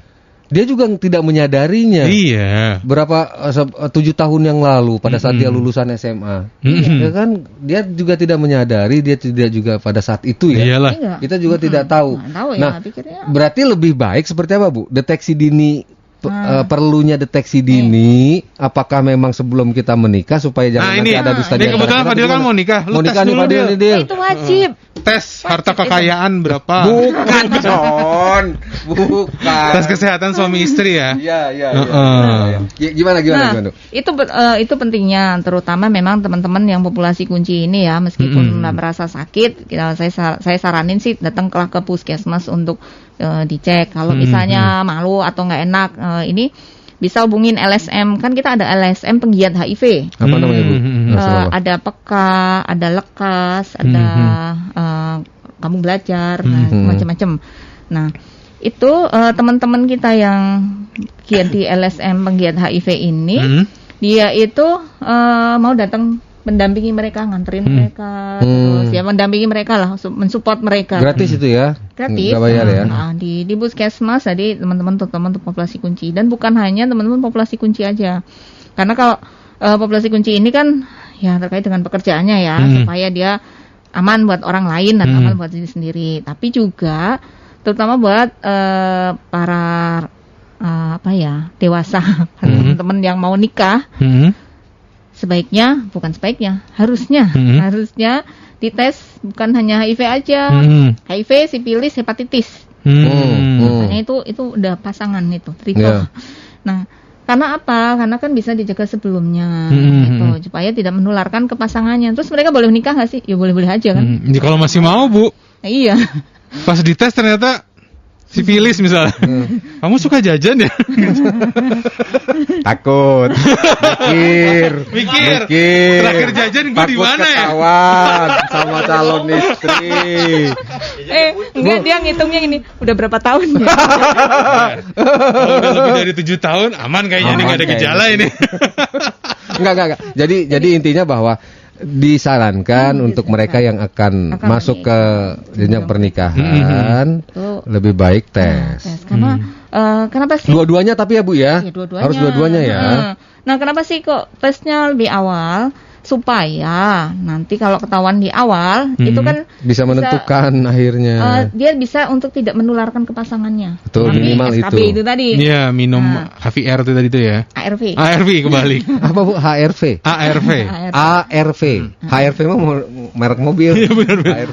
dia juga tidak menyadarinya. Iya. Berapa 7 tahun yang lalu pada saat dia lulusan SMA, ya kan dia juga tidak menyadari, dia tidak juga pada saat itu ya. Iyalah. Kita juga tidak tahu. Nah, berarti lebih baik seperti apa, Bu? Deteksi dini. Perlunya deteksi dini, apakah memang sebelum kita menikah supaya jangan nanti ada dusta di antara kita. Kebetulan Fadil kan mau nikah. Mau nikah nih Fadil. Itu wajib. Tes harta kekayaan berapa? Bukan, John. Bukan. Tes kesehatan suami istri ya. Iya. Gimana? Itu pentingnya, terutama memang teman-teman yang populasi kunci ini ya, meskipun merasa sakit, saya saranin sih datanglah ke puskesmas untuk dicek. Kalau misalnya malu atau nggak enak, ini bisa hubungin LSM. Kan kita ada LSM penggiat HIV. Apa namanya, Bu? Ada peka, ada lekas, ada kamu belajar, macam-macam. Nah, itu teman-teman kita yang giat di LSM penggiat HIV ini, dia itu mau datang mendampingi mereka, nganterin mereka, terus ya mendampingi mereka lah, mensupport mereka. Gratis itu ya? Gratis. Nggak bayar ya? Nah, di Puskesmas, jadi teman-teman terutama untuk populasi kunci, dan bukan hanya teman-teman populasi kunci aja. Karena kalau populasi kunci ini kan ya terkait dengan pekerjaannya ya, supaya dia aman buat orang lain dan aman buat diri sendiri. Tapi juga terutama buat para dewasa, teman-teman yang mau nikah. Harusnya dites bukan hanya HIV aja, HIV, sipilis, hepatitis. Makanya itu udah pasangan itu, triko. Nah, karena apa? Karena kan bisa dijaga sebelumnya, gitu, supaya tidak menularkan ke pasangannya. Terus mereka boleh nikah nggak sih? Ya boleh-boleh aja kan? Kalau masih mau, Bu. Iya. Pas dites ternyata sipilis misalnya. Kamu suka jajan ya? Takut. Mikir. Terakhir jajan gue di mana ya? Ketahuan sama calon istri. Enggak, dia ngitungnya gini, udah berapa tahun ya? Kalau udah lebih dari 7 tahun, aman kayaknya, nggak ada gejala ini. Enggak. Jadi intinya bahwa disarankan untuk mereka yang akan masuk ke jenjang pernikahan lebih baik tes. Karena kenapa sih? Dua-duanya tapi ya Bu ya? Harus dua-duanya ya. Nah, kenapa sih kok tesnya lebih awal? Supaya nanti kalau ketahuan di awal itu kan bisa menentukan akhirnya. Dia bisa untuk tidak menularkan ke pasangannya. Betul, minimal SKB itu tadi. Iya, minum HVR itu tadi tuh ya. ARV kembali. Apa Bu? HRV. ARV. HRV mah merek mobil. Iya benar.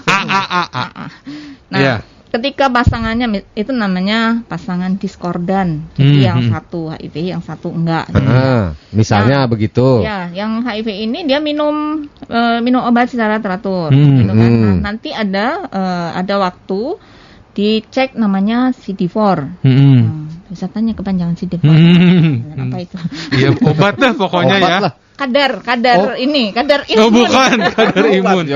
Nah, ketika pasangannya itu namanya pasangan diskordan. Jadi yang satu HIV, yang satu enggak. Misalnya begitu. Ya, yang HIV ini dia minum obat secara teratur, gitu kan. Nah, nanti ada waktu dicek namanya CD4. Bisa tanya kepanjangan CD4. Apa itu? Iya, obat dah pokoknya ya. Kadar imun. Oh, bukan, kadar imun.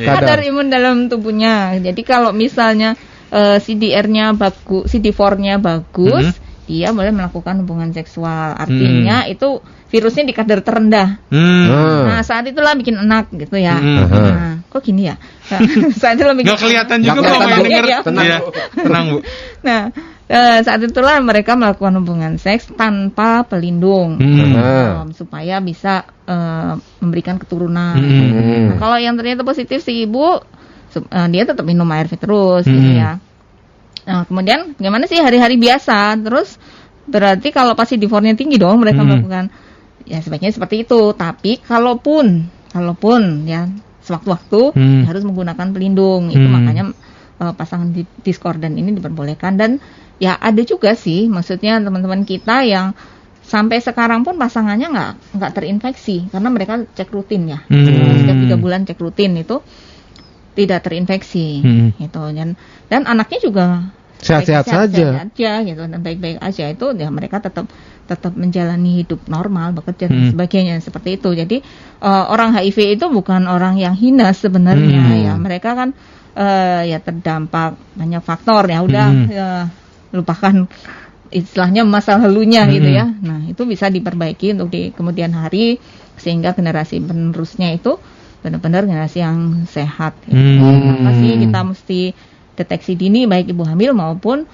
Kadar imun dalam tubuhnya. Jadi kalau misalnya CDR-nya bagus, CD4-nya bagus, dia boleh melakukan hubungan seksual. Artinya itu virusnya di kadar terendah. Nah, saat itulah bikin enak gitu ya. Nah, kok gini ya? Saat itulah bikin. Nggak kelihatan juga kok yang denger. Tenang, Bu. Nah, saat itulah mereka melakukan hubungan seks tanpa pelindung, supaya bisa memberikan keturunan. Nah, kalau yang ternyata positif si ibu, dia tetap minum ARV terus, gitu ya. Nah, kemudian gimana sih hari-hari biasa? Terus berarti kalau pas CD4-nya tinggi dong mereka melakukan, ya sebaiknya seperti itu. Tapi kalaupun ya sewaktu-waktu harus menggunakan pelindung. Itu makanya pasangan diskordan ini diperbolehkan. Dan ya ada juga sih, maksudnya teman-teman kita yang sampai sekarang pun pasangannya nggak terinfeksi karena mereka cek rutin ya. Setiap 3 bulan cek rutin itu tidak terinfeksi, gitu. Dan anaknya juga sehat-sehat saja gitu, dan baik-baik aja. Itu ya mereka tetap menjalani hidup normal, bekerja dan sebagainya seperti itu. Jadi orang HIV itu bukan orang yang hina sebenarnya ya. Mereka kan ya terdampak banyak faktor ya. Udah lupakan istilahnya masa lalunya gitu ya. Nah, itu bisa diperbaiki untuk di kemudian hari sehingga generasi penerusnya itu benar-benar generasi yang sehat. Gitu. Apa sih kita mesti deteksi dini baik ibu hamil maupun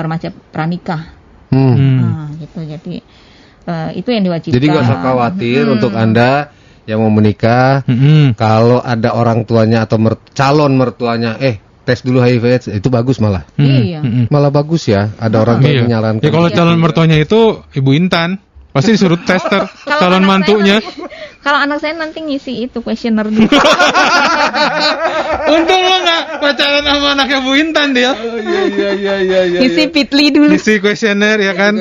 remaja pranikah. Nah, gitu. Jadi itu yang diwajibkan. Jadi nggak usah khawatir untuk Anda yang mau menikah, kalau ada orang tuanya atau calon mertuanya, tes dulu HIV/AIDS, itu bagus malah. Iya. Malah bagus ya, ada orang yang menyarankan. Ya kalau calon mertuanya itu Ibu Intan, pasti disuruh tester calon mantunya. Kalau anak saya nanti ngisi itu kuesioner dulu. Untung lo nggak pacaran sama anaknya Bu Intan dia. Iya. Ngisi pitli dulu. Ngisi kuesioner ya kan.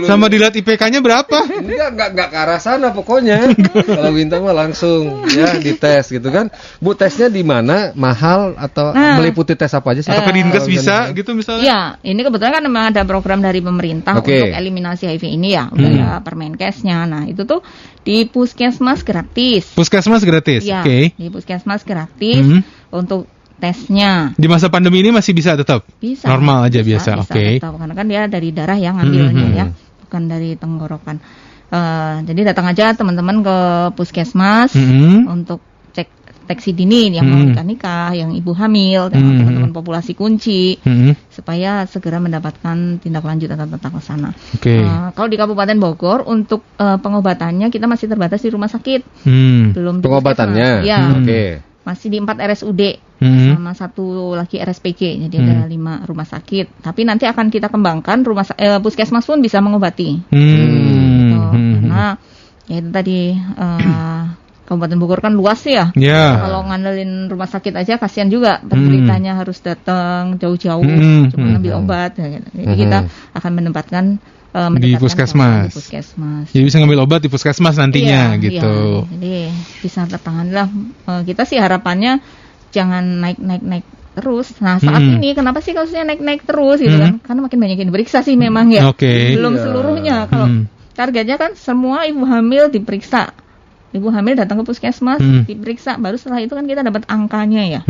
Sama dilihat IPK-nya berapa? Enggak ke arah sana pokoknya. Kalau Bintang mah langsung ya dites gitu kan. Bu, tesnya di mana? Mahal atau meliputi tes apa aja sih? Atau ke Dinkes bisa gitu misalnya? Iya, ini kebetulan kan memang ada program dari pemerintah untuk eliminasi HIV ini ya. Udah ada Permenkesnya. Nah, itu tuh di puskesmas gratis. Puskesmas gratis. Ya, Oke. di puskesmas gratis untuk tesnya. Di masa pandemi ini masih bisa tetap? Bisa. Normal aja biasa. Oke. Karena kan dia dari darah yang ngambilnya ya, bukan dari tenggorokan. Jadi datang aja teman-teman ke puskesmas untuk cek deteksi dini yang mau nikah, yang ibu hamil, dan teman-teman populasi kunci, supaya segera mendapatkan tindak lanjut atau tata laksana. Kalau di Kabupaten Bogor untuk pengobatannya kita masih terbatas di rumah sakit, belum di pengobatannya. Ya, masih di 4 RSUD sama 1 lagi RSPG, jadi ada 5 rumah sakit. Tapi nanti akan kita kembangkan puskesmas pun bisa mengobati, gitu. Karena ya itu tadi. Kabupaten Bogor kan luas ya. Kalau ngandelin rumah sakit aja kasihan juga. Penderitanya harus datang jauh-jauh cuma ngambil obat. Jadi kita akan menempatkan di puskesmas. Jadi bisa ngambil obat di puskesmas nantinya gitu. Jadi bisa tertangani lah. Kita sih harapannya jangan naik terus. Nah saat ini kenapa sih kasusnya naik terus gitu kan? Karena makin banyak yang diperiksa sih memang ya. Belum seluruhnya. Kalau targetnya kan semua ibu hamil diperiksa. Ibu hamil datang ke puskesmas, diperiksa, baru setelah itu kan kita dapat angkanya ya.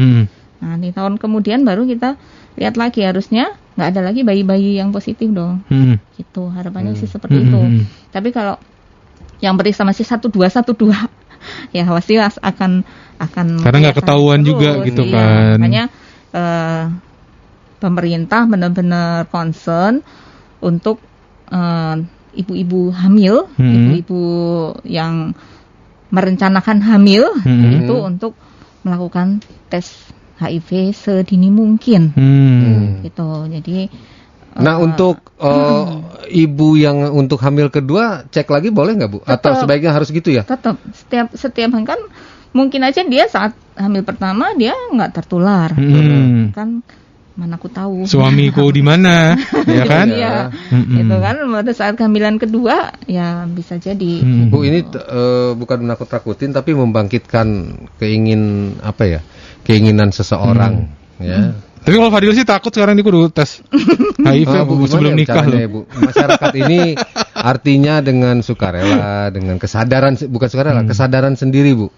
Nah di tahun kemudian baru kita lihat lagi, harusnya nggak ada lagi bayi-bayi yang positif dong. Gitu harapannya sih seperti itu. Tapi kalau yang periksa masih 12 ya pasti akan karena nggak ketahuan terus, juga gitu kan. Makanya pemerintah benar-benar concern untuk ibu-ibu hamil, ibu-ibu yang merencanakan hamil itu untuk melakukan tes HIV sedini mungkin, gitu. Jadi, untuk ibu yang untuk hamil kedua cek lagi boleh nggak Bu? Atau sebaiknya harus gitu ya? Tetap setiap kan mungkin aja dia saat hamil pertama dia nggak tertular, kan. Mana aku tahu suamiku di mana, ya kan? Iya, itu kan pada saat kehamilan kedua ya bisa jadi. Bu, ini bukan menakut-nakutin tapi membangkitkan keinginan seseorang, ya. Tapi kalau Fadil sih takut sekarang ini kudu tes HIV sebelum nikah loh. Bu? Masyarakat ini artinya dengan sukarela, dengan kesadaran, bukan sukarela, kesadaran sendiri Bu.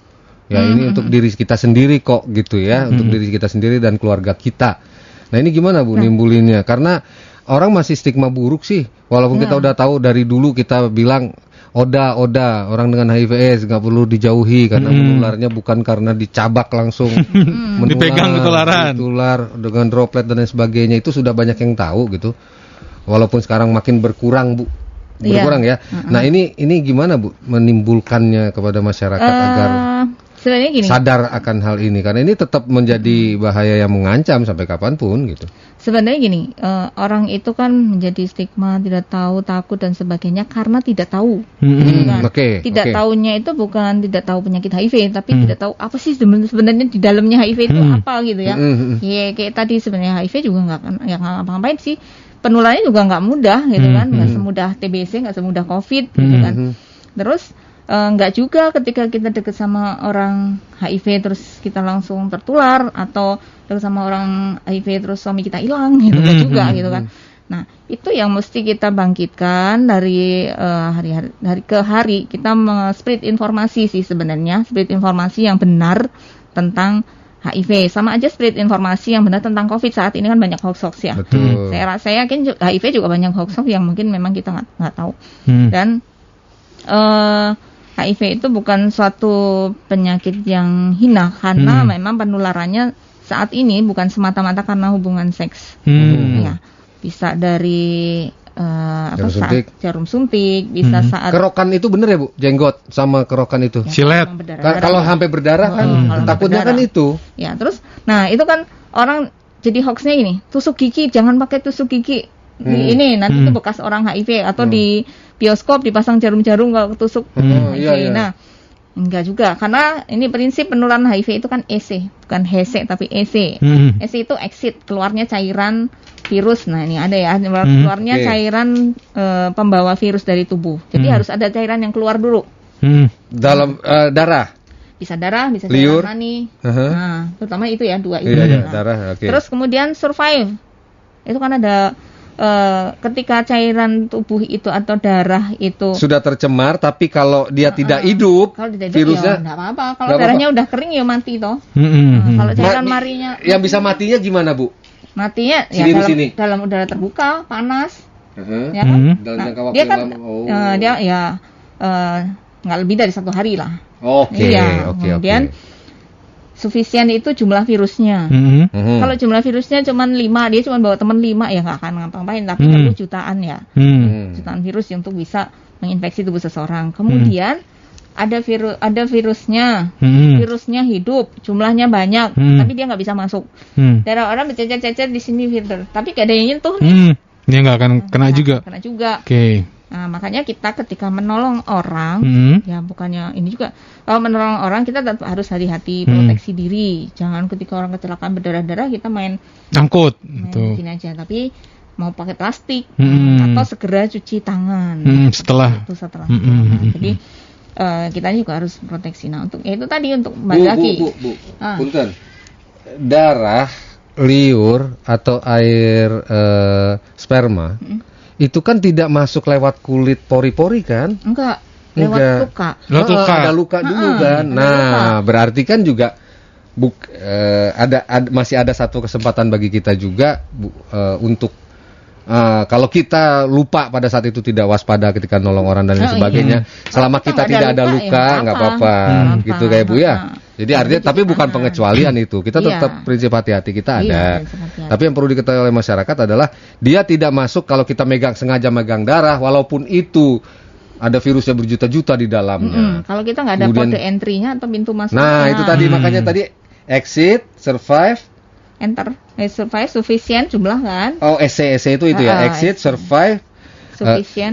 Ya ini untuk diri kita sendiri kok gitu ya, untuk diri kita sendiri dan keluarga kita. Nah ini gimana Bu nimbulinnya? Karena orang masih stigma buruk sih. Walaupun kita udah tahu dari dulu kita bilang Oda orang dengan HIV/AIDS nggak perlu dijauhi karena menularnya bukan karena dicabak langsung, dipegang ditular dengan droplet dan lain sebagainya. Itu sudah banyak yang tahu gitu. Walaupun sekarang makin berkurang Bu, ya. Nah ini gimana Bu menimbulkannya kepada masyarakat agar sebenarnya gini, sadar akan hal ini, karena ini tetap menjadi bahaya yang mengancam sampai kapanpun gitu. Sebenarnya gini, orang itu kan menjadi stigma, tidak tahu, takut dan sebagainya karena tidak tahu. Tidak tahunya itu bukan tidak tahu penyakit HIV, tapi tidak tahu apa sih sebenarnya di dalamnya HIV itu apa gitu ya. Ya kayak tadi sebenarnya HIV juga nggak ngapa-ngapain sih. Penularannya juga nggak mudah gitu kan, nggak semudah TBC, nggak semudah COVID gitu kan. Terus nggak juga ketika kita deket sama orang HIV terus kita langsung tertular, atau deket sama orang HIV terus suami kita hilang gitu juga gitu kan. Nah itu yang mesti kita bangkitkan dari hari ke hari, kita spread informasi sih sebenarnya, spread informasi yang benar tentang HIV. Sama aja spread informasi yang benar tentang COVID. Saat ini kan banyak hoax-hoax ya. Betul. Saya yakin HIV juga banyak hoax-hoax yang mungkin memang kita nggak tahu. Dan HIV itu bukan suatu penyakit yang hina karena memang penularannya saat ini bukan semata-mata karena hubungan seks. Ya, bisa dari jarum suntik, bisa saat kerokan itu bener ya Bu, jenggot sama kerokan itu. Ya, silet. Kalau sampai berdarah kan takutnya kan itu. Ya, terus nah itu kan orang jadi hoaxnya ini, tusuk gigi jangan pakai tusuk gigi. Ini nanti itu bekas orang HIV atau di bioskop dipasang jarum-jarum kalau ketusuk HIV. Iya. Nah, enggak juga karena ini prinsip penularan HIV itu kan EC, bukan HC tapi EC. EC itu exit, keluarnya cairan virus. Nah, ini ada ya, keluarnya cairan pembawa virus dari tubuh. Jadi harus ada cairan yang keluar dulu. Dalam darah. Bisa darah, bisa liur, cairan mani. Nah, terutama itu ya, dua itu. Iya, darah, oke. Terus kemudian survive. Itu kan ada ketika cairan tubuh itu atau darah itu sudah tercemar, tapi kalau dia tidak hidup, kalau tidak virusnya ya enggak apa-apa. Kalau darahnya udah kering ya mati toh. Kalau cairan marinya yang bisa matinya gimana, Bu? Matinya ya dalam udara terbuka, panas. Ya kan? Nah, dia kan dia ya nggak lebih dari 1 hari lah. Oke. Kemudian sufisien itu jumlah virusnya. Kalau jumlah virusnya cuma 5, dia cuma bawa teman 5 ya nggak akan ngapa-ngapain. Tapi perlu jutaan ya, jutaan virus untuk bisa menginfeksi tubuh seseorang. Kemudian ada virusnya, virusnya hidup, jumlahnya banyak, tapi dia nggak bisa masuk. Darah orang bercecer-cecer di sini filter, tapi gak ada yang nyentuh nih. Dia nggak akan kena juga. Kena juga. Oke. Nah, makanya kita ketika menolong orang, ya bukannya ini juga, kalau menolong orang kita tetap harus hati-hati, proteksi diri. Jangan ketika orang kecelakaan berdarah-darah kita main angkut, gini aja. Tapi mau pakai plastik atau segera cuci tangan. Setelah. Jadi kita juga harus proteksi. Nah, untuk itu tadi untuk bagi. Bu. Punten. Darah, liur atau air sperma. Itu kan tidak masuk lewat kulit pori-pori kan? Enggak, lewat luka. Ada luka dulu kan. Nah, berarti kan juga masih ada satu kesempatan bagi kita juga untuk kalau kita lupa pada saat itu, tidak waspada ketika nolong orang dan lain sebagainya, selama kita tidak ada luka nggak apa-apa, gitu kayak Bu ya. Jadi artinya, tapi bukan pengecualian itu. Kita tetap prinsip hati-hati kita ada. Tapi yang perlu diketahui oleh masyarakat adalah dia tidak masuk kalau kita sengaja megang darah, walaupun itu ada virusnya berjuta-juta di dalamnya. Kalau kita nggak ada kode entry-nya atau pintu masuknya. Nah, itu tadi makanya tadi exit, survive, enter, survive, sufficient jumlah kan? Oh, EC itu ya, exit, survive,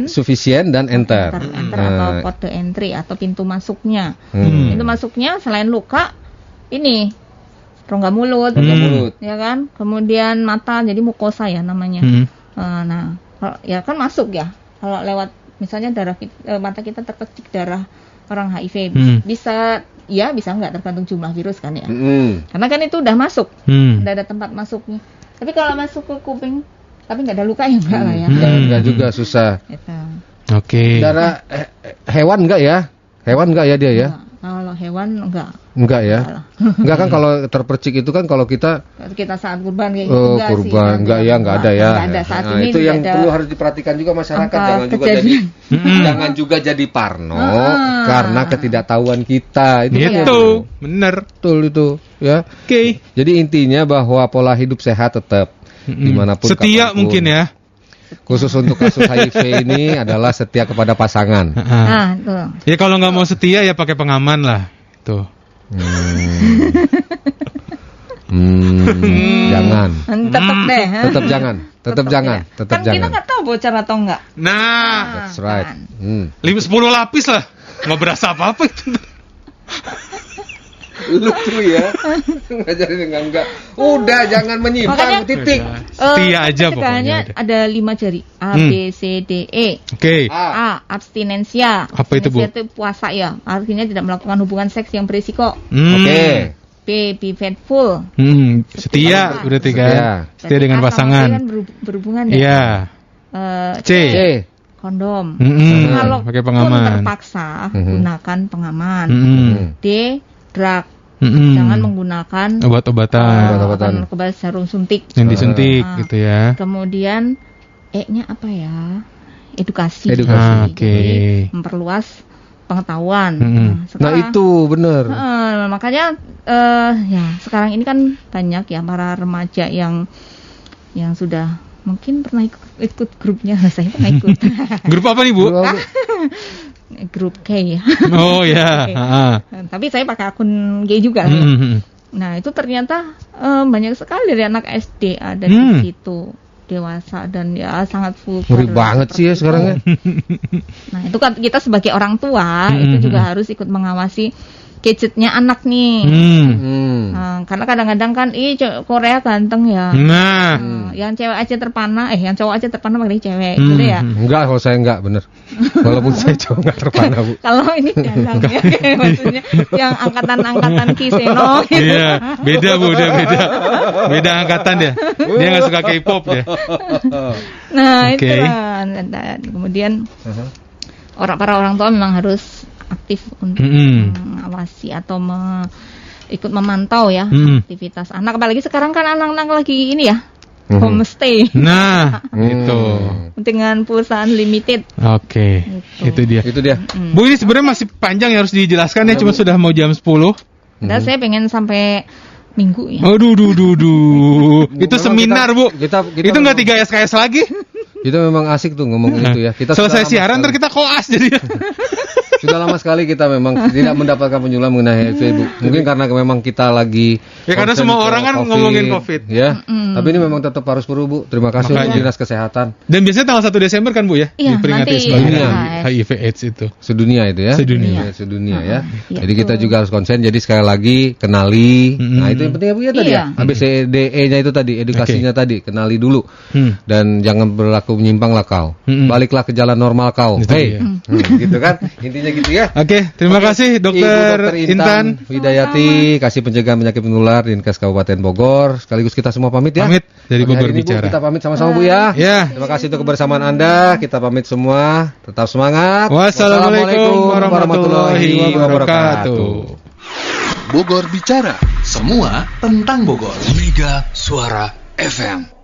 sufficient dan enter. Enter atau kode entry atau pintu masuknya. Pintu masuknya selain luka, ini rongga mulut, ya kan? Kemudian mata, jadi mukosa ya namanya. Nah, ya kan masuk ya. Kalau lewat misalnya darah mata kita terpecik darah orang HIV, bisa nggak, tergantung jumlah virus kan ya. Karena kan itu udah masuk, udah ada tempat masuknya. Tapi kalau masuk ke kuping tapi nggak ada luka ya enggak lah ya. Enggak juga, susah. Oke. Darah hewan enggak ya? Hewan enggak ya dia ya? Kalau hewan enggak. Enggak ya? Enggak kan kalau terpercik itu kan kalau kita saat kurban kayak gitu enggak sih. Enggak ya, enggak ada ya. Enggak ada saat ini. Itu yang perlu harus diperhatikan juga masyarakat, jangan juga jadi parno karena ketidaktahuan kita. Itu benar. Betul itu ya. Oke. Jadi intinya bahwa pola hidup sehat tetap dimanapun, setia kapanpun. Mungkin ya. Khusus untuk kasus HIV ini adalah setia kepada pasangan. Ya kalau nggak mau setia ya pakai pengaman lah. Tuh. Jangan. Tetap deh. Tetap jangan. Kan kita nggak tahu bocor atau enggak. Nah. That's right. 10 lapis lah. Nggak berasa apa-apa itu. Lucu ya. Ngajarin enggak. Udah, jangan menyimpang, titik. Setia aja pokoknya. Ada 5 jari. A, B, C, D, E. Oke. A, abstinensia. Apa itu, Bu? Itu puasa ya. Artinya tidak melakukan hubungan seks yang berisiko. Oke. B, be faithful. Setia berarti kan. Setia dengan pasangan. Kan berhubungan ya. Iya. C. Kondom. Kalau pakai pengaman. Terpaksa gunakan pengaman. D, drug. Jangan menggunakan obat-obatan kebal jarum suntik. Yang disuntik gitu ya. Kemudian E-nya apa ya? Edukasi. Oke. Memperluas pengetahuan. Nah itu benar. Makanya ya sekarang ini kan banyak ya para remaja yang sudah mungkin pernah ikut grupnya. Saya pernah ikut. Grup apa nih Bu? Grup K ya. Oh ya. Tapi saya pakai akun G juga. Nah itu ternyata banyak sekali dari anak SD ada di situ, dewasa dan ya sangat vulgar. Ngeri banget sih ya sekarang ya. Nah itu kan kita sebagai orang tua itu juga harus ikut mengawasi gadgetnya anak nih. Karena kadang-kadang kan Korea ganteng ya. Yang cewek aja terpana, yang cowok aja terpana pakai cewek gitu ya. Enggak, kalau saya enggak bener. Walaupun saya cowok enggak terpana, Bu. Kalau ini dalang ya maksudnya yang angkatan Kiseno gitu. Iya, beda Bu, udah beda. Beda angkatan dia. Dia enggak suka K-pop ya. Nah, itu kan. Kemudian para orang tua memang harus aktif untuk mengawasi atau ikut memantau ya aktivitas anak, apalagi sekarang kan anak-anak lagi ini ya homestay. Nah, itu dengan pulsa unlimited. Oke. Gitu. Itu dia. Bu, ini sebenarnya masih panjang yang harus dijelaskan ya, cuma sudah mau jam 10. Dan saya pengen sampai Minggu ya. Aduh. Itu seminar, Bu. Itu enggak 3 SKS lagi. Kita memang asik tuh ngomong itu ya. Kita selesai siaran ntar kita koas jadi. Sudah lama sekali kita memang tidak mendapatkan penyuluhan mengenai HIV, Bu. Mungkin karena memang kita lagi karena semua orang kan ngomongin COVID ya. Tapi ini memang tetap harus perlu, Bu. Terima kasih untuk Dinas Kesehatan. Dan biasanya tanggal 1 Desember kan, Bu ya? Diperingati sebagai HIV AIDS itu. Sedunia itu ya. Sedunia ya. Jadi kita juga harus konsen. Jadi sekali lagi kenali. Nah, itu yang penting ya, Bu ya tadi ya. ABCDE-nya itu tadi, edukasinya tadi, kenali dulu. Dan jangan berlaku menyimpang lah kau. Baliklah ke jalan normal kau. Gitu kan? Intinya gitu ya. Oke, terima kasih Dokter Intan Widayati, kasih pencegahan penyakit menular Dinkes Kabupaten Bogor. Sekaligus kita semua pamit ya. Pamit dari Bogor Bicara. Bu, kita pamit sama-sama Bu ya. Terima kasih untuk kebersamaan Anda. Kita pamit semua. Tetap semangat. Wassalamualaikum warahmatullahi wabarakatuh. Bogor Bicara, semua tentang Bogor. Mega Suara FM.